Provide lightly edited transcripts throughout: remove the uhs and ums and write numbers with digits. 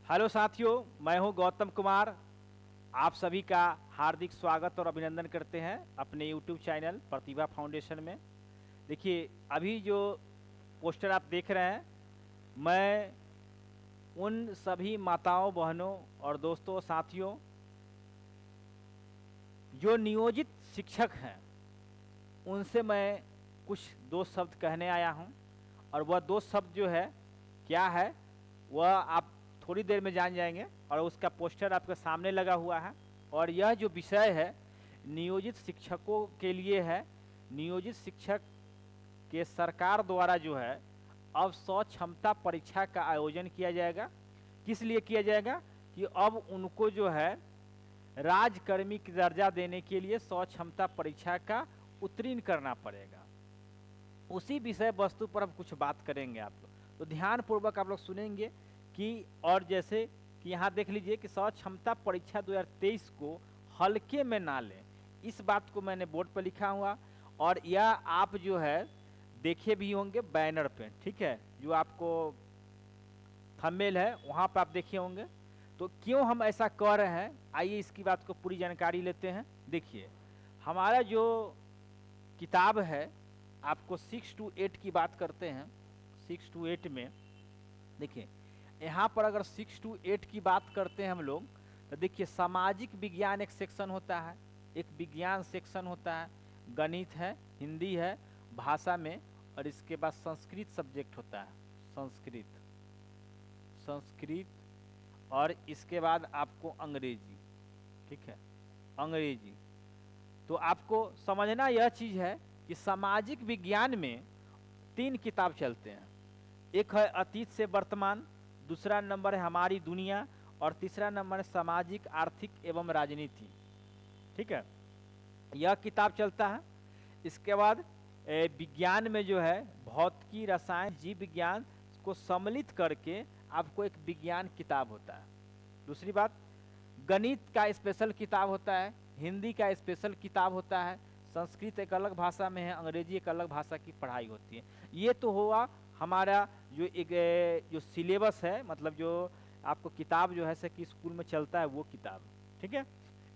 Hello साथियों, मैं हूं गौतम कुमार। आप सभी का हार्दिक स्वागत और अभिनंदन करते हैं अपने YouTube चैनल प्रतिभा फाउंडेशन में। देखिए, अभी जो पोस्टर आप देख रहे हैं, मैं उन सभी माताओं, बहनों और दोस्तों, साथियों जो नियोजित शिक्षक हैं, उनसे मैं कुछ दो शब्द कहने आया हूं। और वह दो शब्द जो है क्या है, वह आप थोड़ी देर में जान जाएंगे। और उसका पोस्टर आपके सामने लगा हुआ है। और यह जो विषय है नियोजित शिक्षकों के लिए है। नियोजित शिक्षक के सरकार द्वारा जो है अब 100 क्षमता परीक्षा का आयोजन किया जाएगा। किस लिए किया जाएगा कि अब उनको जो है राजकर्मी की दर्जा देने के लिए 100 क्षमता परीक्षा का उत्तीर्ण करना पड़ेगा। उसी विषय वस्तु पर हम कुछ बात करेंगे आप लोग, तो ध्यान पूर्वक आप लोग सुनेंगे कि और जैसे कि यहाँ देख लीजिए कि 100 क्षमता परीक्षा 2023 को हल्के में ना लें, इस बात को मैंने बोर्ड पर लिखा हुआ। और यह आप जो है देखे भी होंगे बैनर पे, ठीक है, जो आपको थंबनेल है वहाँ पर आप देखे होंगे। तो क्यों हम ऐसा कह रहे हैं, आइए इसकी बात को पूरी जानकारी लेते हैं। देखिए, हमारा जो किताब है, आपको 6 to 8 की बात करते हैं। 6 to 8 में देखिए, यहाँ पर अगर 6 to 8 की बात करते हैं हम लोग, तो देखिए सामाजिक विज्ञान एक सेक्शन होता है, एक विज्ञान सेक्शन होता है, गणित है, हिंदी है भाषा में, और इसके बाद संस्कृत सब्जेक्ट होता है, संस्कृत और इसके बाद आपको अंग्रेजी, ठीक है, अंग्रेजी। तो आपको समझना यह चीज़ है कि सामाजिक विज्ञान में 3 किताब चलते हैं। एक है अतीत से वर्तमान, दूसरा नंबर है हमारी दुनिया, और तीसरा नंबर है सामाजिक, आर्थिक एवं राजनीति, ठीक है, यह किताब चलता है। इसके बाद विज्ञान में जो है भौतिकी, रसायन, जीव विज्ञान को सम्मिलित करके आपको एक विज्ञान किताब होता है। दूसरी बात, गणित का स्पेशल किताब होता है, हिंदी का स्पेशल किताब होता है, संस्कृत एक अलग भाषा में है, अंग्रेजी एक अलग भाषा की पढ़ाई होती है। ये तो हुआ हमारा जो एक जो सिलेबस है, मतलब जो आपको किताब जो है से कि स्कूल में चलता है वो किताब, ठीक है।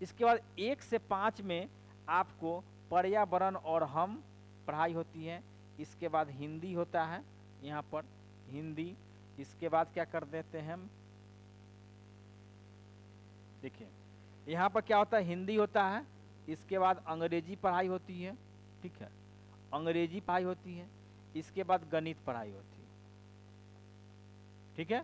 इसके बाद 1 से 5 में आपको पर्यावरण और हम पढ़ाई होती है। इसके बाद हिंदी होता है, यहाँ पर हिंदी। इसके बाद क्या कर देते हैं हम, देखिए यहाँ पर क्या होता है, हिंदी होता है। इसके बाद अंग्रेजी पढ़ाई होती है, ठीक है, अंग्रेजी पढ़ाई होती है। इसके बाद गणित पढ़ाई होती है, ठीक है।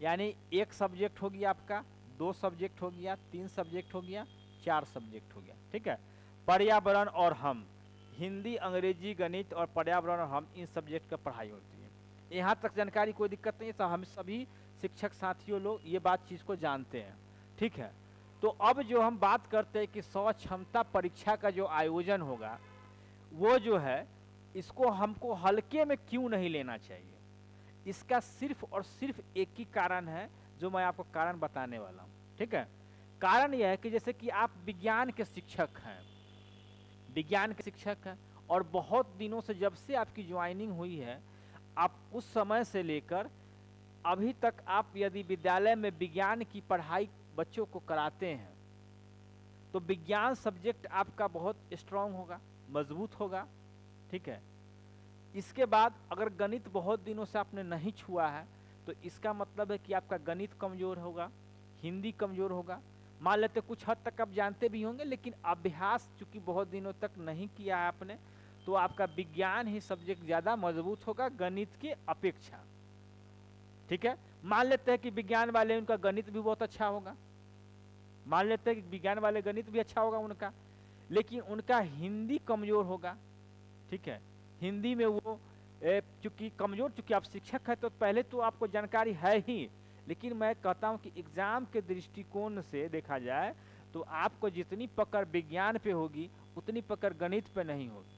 यानी एक सब्जेक्ट हो गया आपका, 2 सब्जेक्ट हो गया, 3 सब्जेक्ट हो गया, 4 सब्जेक्ट हो गया, ठीक है। पर्यावरण और हम, हिंदी, अंग्रेजी, गणित और पर्यावरण और हम, इन सब्जेक्ट का पढ़ाई होती है। यहाँ तक जानकारी कोई दिक्कत नहीं है, हम सभी शिक्षक साथियों लोग ये बात चीज़ को जानते हैं, ठीक है। तो अब जो हम बात करते हैं कि 100 क्षमता परीक्षा का जो आयोजन होगा, वो जो है इसको हमको हल्के में क्यों नहीं लेना चाहिए, इसका सिर्फ और सिर्फ एक ही कारण है, जो मैं आपको कारण बताने वाला हूँ, ठीक है। कारण यह है कि जैसे कि आप विज्ञान के शिक्षक हैं, विज्ञान के शिक्षक हैं, और बहुत दिनों से जब से आपकी ज्वाइनिंग हुई है, आप उस समय से लेकर अभी तक आप यदि विद्यालय में विज्ञान की पढ़ाई बच्चों को कराते हैं, तो विज्ञान सब्जेक्ट आपका बहुत स्ट्रांग होगा, मजबूत होगा, ठीक है। इसके बाद अगर गणित बहुत दिनों से आपने नहीं छुआ है, तो इसका मतलब है कि आपका गणित कमज़ोर होगा, हिंदी कमज़ोर होगा। मान लेते कुछ हद तक आप जानते भी होंगे, लेकिन अभ्यास चूँकि बहुत दिनों तक नहीं किया है आपने, तो आपका विज्ञान ही सब्जेक्ट ज़्यादा मजबूत होगा गणित के अपेक्षा, ठीक है। मान लेते हैं कि विज्ञान वाले उनका गणित भी बहुत अच्छा होगा, मान लेते हैं कि विज्ञान वाले गणित भी अच्छा होगा उनका, लेकिन उनका हिंदी कमज़ोर होगा, ठीक है। हिंदी में वो चूँकि कमज़ोर, चूँकि आप शिक्षक हैं तो पहले तो आपको जानकारी है ही, लेकिन मैं कहता हूँ कि एग्ज़ाम के दृष्टिकोण से देखा जाए तो आपको जितनी पकड़ विज्ञान पे होगी उतनी पकड़ गणित पे नहीं होगी,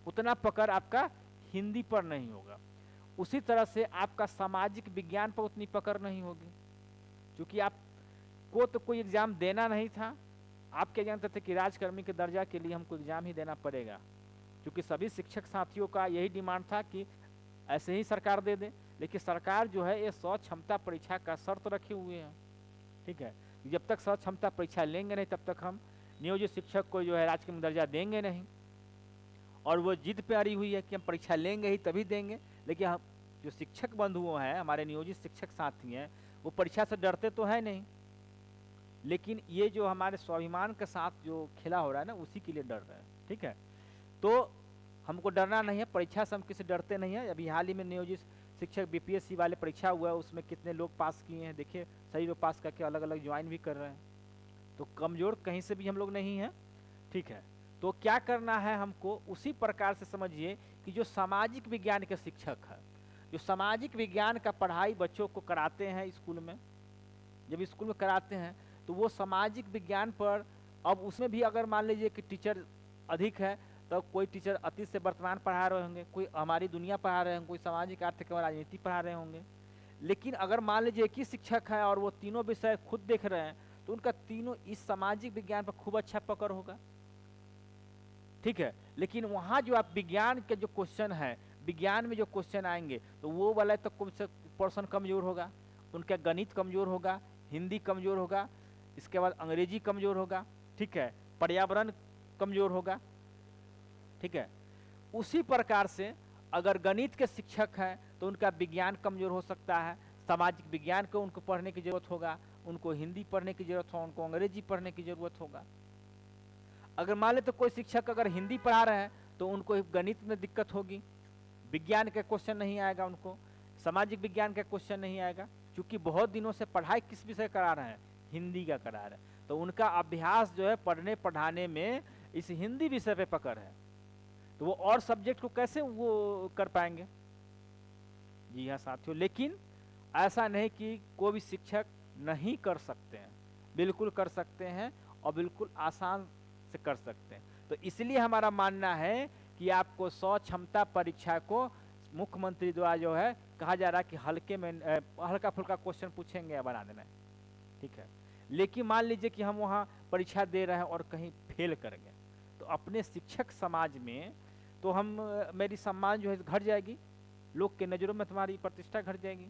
उतना पकड़ आपका हिंदी पर नहीं होगा। उसी तरह से आपका सामाजिक विज्ञान पर उतनी पकड़ नहीं होगी, क्योंकि आपको तो कोई एग्ज़ाम देना नहीं था। आप क्या जानते थे कि राजकर्मी के दर्जा के लिए हमको एग्ज़ाम ही देना पड़ेगा, क्योंकि सभी शिक्षक साथियों का यही डिमांड था कि ऐसे ही सरकार दे दे। लेकिन सरकार जो है ये स्व क्षमता परीक्षा का शर्त रखे हुए हैं, ठीक है। जब तक स्व क्षमता परीक्षा लेंगे नहीं तब तक हम नियोजित शिक्षक को जो है राज्य में दर्जा देंगे नहीं। और वो जिद पे अड़ी हुई है कि हम परीक्षा लेंगे ही तभी देंगे, लेकिन हम जो शिक्षक बंधुओं हैं, हमारे नियोजित शिक्षक साथी हैं, वो परीक्षा से डरते तो है नहीं, लेकिन ये जो हमारे स्वाभिमान के साथ जो खेला हो रहा है ना, उसी के लिए डर रहे हैं, ठीक है। तो हमको डरना नहीं है, परीक्षा से हम किसी डरते नहीं है। अभी हाल ही में नियोजित शिक्षक बीपीएससी वाले परीक्षा हुआ है, उसमें कितने लोग पास किए हैं, देखिए सही लोग पास करके अलग अलग ज्वाइन भी कर रहे हैं। तो कमज़ोर कहीं से भी हम लोग नहीं हैं, ठीक है। तो क्या करना है हमको, उसी प्रकार से समझिए कि जो सामाजिक विज्ञान के शिक्षक है, जो सामाजिक विज्ञान का पढ़ाई बच्चों को कराते हैं स्कूल में, जब स्कूल में कराते हैं तो वो सामाजिक विज्ञान पर, अब उसमें भी अगर मान लीजिए कि टीचर अधिक है तो कोई टीचर अतीत से वर्तमान पढ़ा रहे होंगे, कोई हमारी दुनिया पढ़ा रहे होंगे, कोई सामाजिक आर्थिक और राजनीति पढ़ा रहे होंगे। लेकिन अगर मान लीजिए एक ही शिक्षक है और वो तीनों विषय खुद देख रहे हैं तो उनका तीनों इस सामाजिक विज्ञान पर खूब अच्छा पकड़ होगा, ठीक है। लेकिन वहाँ जो आप विज्ञान के जो क्वेश्चन है, विज्ञान में जो क्वेश्चन आएंगे तो वो वाला तो पोर्शन कमजोर होगा, उनका गणित कमजोर होगा, हिंदी कमजोर होगा, इसके बाद अंग्रेजी कमजोर होगा, ठीक है, पर्यावरण कमजोर होगा, ठीक है। उसी प्रकार से अगर गणित के शिक्षक हैं तो उनका विज्ञान कमजोर हो सकता है, सामाजिक विज्ञान को उनको पढ़ने की जरूरत होगा, उनको हिंदी पढ़ने की जरूरत होगा, उनको अंग्रेजी पढ़ने की जरूरत होगा। अगर मान ले तो कोई शिक्षक अगर हिंदी पढ़ा रहे हैं तो उनको गणित में दिक्कत होगी, विज्ञान का क्वेश्चन नहीं आएगा, उनको सामाजिक विज्ञान का क्वेश्चन नहीं आएगा, क्योंकि बहुत दिनों से पढ़ाई किस विषय करा रहे हैं, हिंदी का करा रहे हैं। तो उनका अभ्यास जो है पढ़ने पढ़ाने में इस हिंदी विषय पे पकड़ है, तो वो और सब्जेक्ट को कैसे वो कर पाएंगे। जी हाँ साथियों, लेकिन ऐसा नहीं कि कोई भी शिक्षक नहीं कर सकते हैं, बिल्कुल कर सकते हैं और बिल्कुल आसान से कर सकते हैं। तो इसलिए हमारा मानना है कि आपको स्व क्षमता परीक्षा को मुख्यमंत्री द्वारा जो है कहा जा रहा है कि हल्के में हल्का फुल्का क्वेश्चन पूछेंगे या बना देना है, ठीक है। लेकिन मान लीजिए कि हम वहाँ परीक्षा दे रहे हैं और कहीं फेल कर गए तो अपने शिक्षक समाज में तो हम मेरी सम्मान जो है घट जाएगी, लोग के नज़रों में तुम्हारी प्रतिष्ठा घट जाएगी।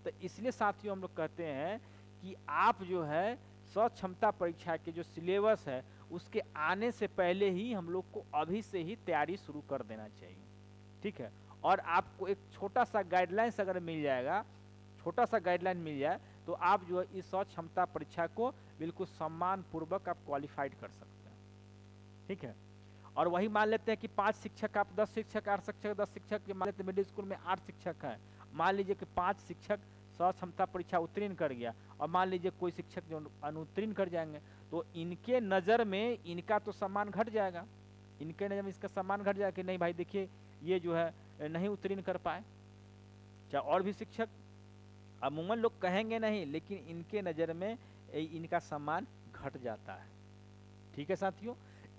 तो इसलिए साथियों हम लोग कहते हैं कि आप जो है स्व क्षमता परीक्षा के जो सिलेबस है उसके आने से पहले ही हम लोग को अभी से ही तैयारी शुरू कर देना चाहिए, ठीक है। और आपको एक छोटा सा गाइडलाइंस अगर मिल जाएगा, छोटा सा गाइडलाइन मिल जाए तो आप जो है इस स्व क्षमता परीक्षा को बिल्कुल सम्मान पूर्वक आप क्वालिफाइड कर सकते हैं, ठीक है। और वही मान लेते हैं कि 5 शिक्षक, आप 10 शिक्षक, 8 शिक्षक, 10 शिक्षक, मान लेते मिडिल स्कूल में 8 शिक्षक हैं, मान लीजिए कि 5 शिक्षक स्व क्षमता परीक्षा उत्तीर्ण कर गया और मान लीजिए कोई शिक्षक जो अनुत्तीर्ण कर जाएंगे तो इनके नज़र में इनका तो सम्मान घट जाएगा, इनके नज़र में इसका सम्मान घट जाएगा कि नहीं भाई देखिए ये जो है नहीं उत्तीर्ण कर पाए। चाहे और भी शिक्षक अमूमन लोग कहेंगे नहीं, लेकिन इनके नज़र में इनका सम्मान घट जाता है, ठीक है साथियों।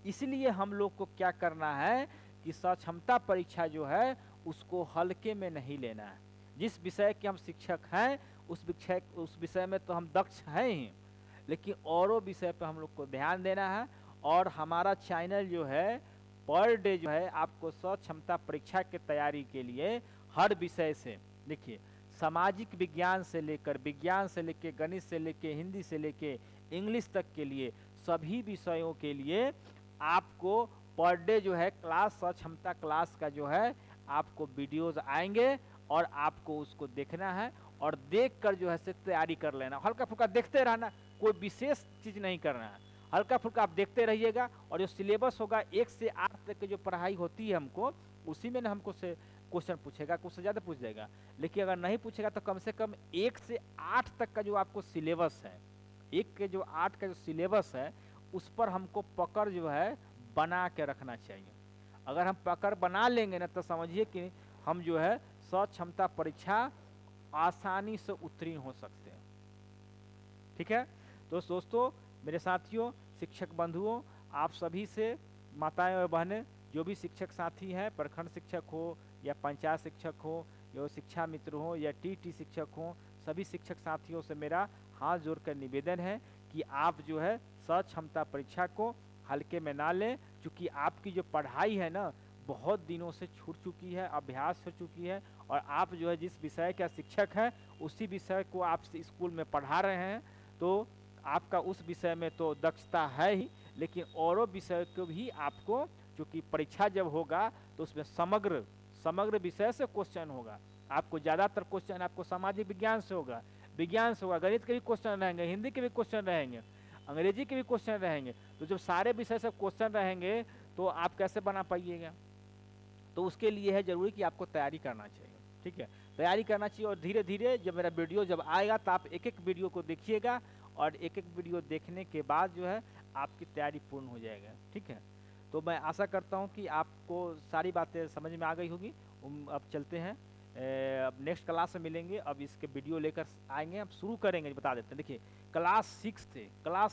इसलिए हम लोग को क्या करना है कि स्व क्षमता परीक्षा जो है उसको हल्के में नहीं लेना है। जिस विषय के हम शिक्षक हैं उस विषय में तो हम दक्ष हैं ही, लेकिन औरों विषय पर हम लोग को ध्यान देना है। और हमारा चैनल जो है पर डे जो है आपको स्व क्षमता परीक्षा की तैयारी के लिए हर विषय से, देखिए सामाजिक विज्ञान से लेकर गणित से लेकर हिंदी से लेकर इंग्लिश तक के लिए सभी विषयों के लिए आपको पर डे जो है क्लास स्व क्षमता क्लास का जो है आपको वीडियोस आएंगे और आपको उसको देखना है और देखकर जो है से तैयारी कर लेना। हल्का फुल्का देखते रहना, कोई विशेष चीज़ नहीं करना है, हल्का फुल्का आप देखते रहिएगा। और जो सिलेबस होगा 1 से 8 तक की जो पढ़ाई होती है हमको, उसी में ना हमको से क्वेश्चन पूछेगा, कुछ से ज़्यादा पूछ देगा। लेकिन अगर नहीं पूछेगा तो कम से कम 1 से 8 तक का जो आपको सिलेबस है, 1 के जो 8 का जो सिलेबस है उस पर हमको पकड़ जो है बना के रखना चाहिए। अगर हम पकड़ बना लेंगे ना तो समझिए कि हम जो है स्व क्षमता परीक्षा आसानी से उत्तीर्ण हो सकते हैं, ठीक है। तो दोस्तों, मेरे साथियों, शिक्षक बंधुओं, आप सभी से माताएं और बहनें, जो भी शिक्षक साथी हैं, प्रखंड शिक्षक हो या पंचायत शिक्षक हो या शिक्षा मित्र हो या टीटी शिक्षक हो, सभी शिक्षक साथियों से मेरा हाथ जोड़कर निवेदन है कि आप जो है स्व क्षमता परीक्षा को हल्के में ना लें, क्योंकि आपकी जो पढ़ाई है ना बहुत दिनों से छूट चुकी है, अभ्यास हो चुकी है और आप जो है जिस विषय का शिक्षक हैं उसी विषय को आप स्कूल में पढ़ा रहे हैं, तो आपका उस विषय में तो दक्षता है ही, लेकिन औरों विषय को भी आपको, चूँकि परीक्षा जब होगा तो उसमें समग्र विषय से क्वेश्चन होगा। आपको ज़्यादातर क्वेश्चन आपको सामाजिक विज्ञान से होगा, गणित के भी क्वेश्चन रहेंगे, हिंदी के भी क्वेश्चन रहेंगे, अंग्रेजी के भी क्वेश्चन रहेंगे। तो जब सारे विषय से क्वेश्चन रहेंगे तो आप कैसे बना पाइएगा? तो उसके लिए है जरूरी कि आपको तैयारी करना चाहिए, ठीक है, तैयारी करना चाहिए। और धीरे धीरे जब मेरा वीडियो जब आएगा तो आप एक एक वीडियो को देखिएगा, और एक एक वीडियो देखने के बाद जो है आपकी तैयारी पूर्ण हो जाएगा, ठीक है। तो मैं आशा करता हूँ कि आपको सारी बातें समझ में आ गई होगी। अब चलते हैं, अब नेक्स्ट क्लास में मिलेंगे। अब इसके वीडियो लेकर आएंगे, अब शुरू करेंगे। बता देते हैं, देखिए क्लास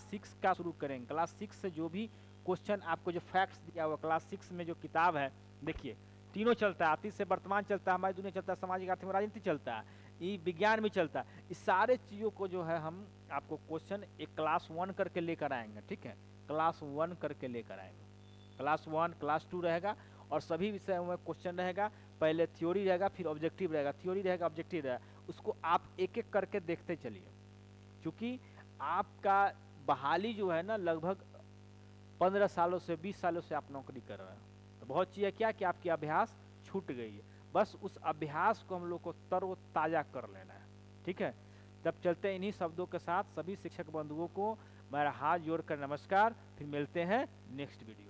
6 का शुरू करेंगे। क्लास 6 से जो भी क्वेश्चन आपको जो फैक्ट्स दिया हुआ क्लास 6 में जो किताब है, देखिए तीनों चलता है, अतीत से वर्तमान चलता है, हमारी दुनिया चलता है, सामाजिक आर्थिक राजनीति चलता है, ये विज्ञान भी चलता है। इस सारे चीज़ों को जो है हम आपको क्वेश्चन एक क्लास 1 करके लेकर आएंगे, ठीक है, क्लास 1 करके लेकर आएंगे। क्लास 1 क्लास 2 रहेगा, और सभी विषय में क्वेश्चन रहेगा। पहले थ्योरी रहेगा, फिर ऑब्जेक्टिव रहेगा, थ्योरी रहेगा, ऑब्जेक्टिव रहेगा। उसको आप एक एक करके देखते चलिए, क्योंकि आपका बहाली जो है ना लगभग 15 सालों से 20 सालों से आप नौकरी कर रहे हैं। तो बहुत चीज़ क्या कि आपकी अभ्यास छूट गई है, बस उस अभ्यास को हम लोग को तरोताज़ा कर लेना है, ठीक है। तब चलते हैं इन्हीं शब्दों के साथ। सभी शिक्षक बंधुओं को मेरा हाथ जोड़कर नमस्कार, फिर मिलते हैं नेक्स्ट वीडियो।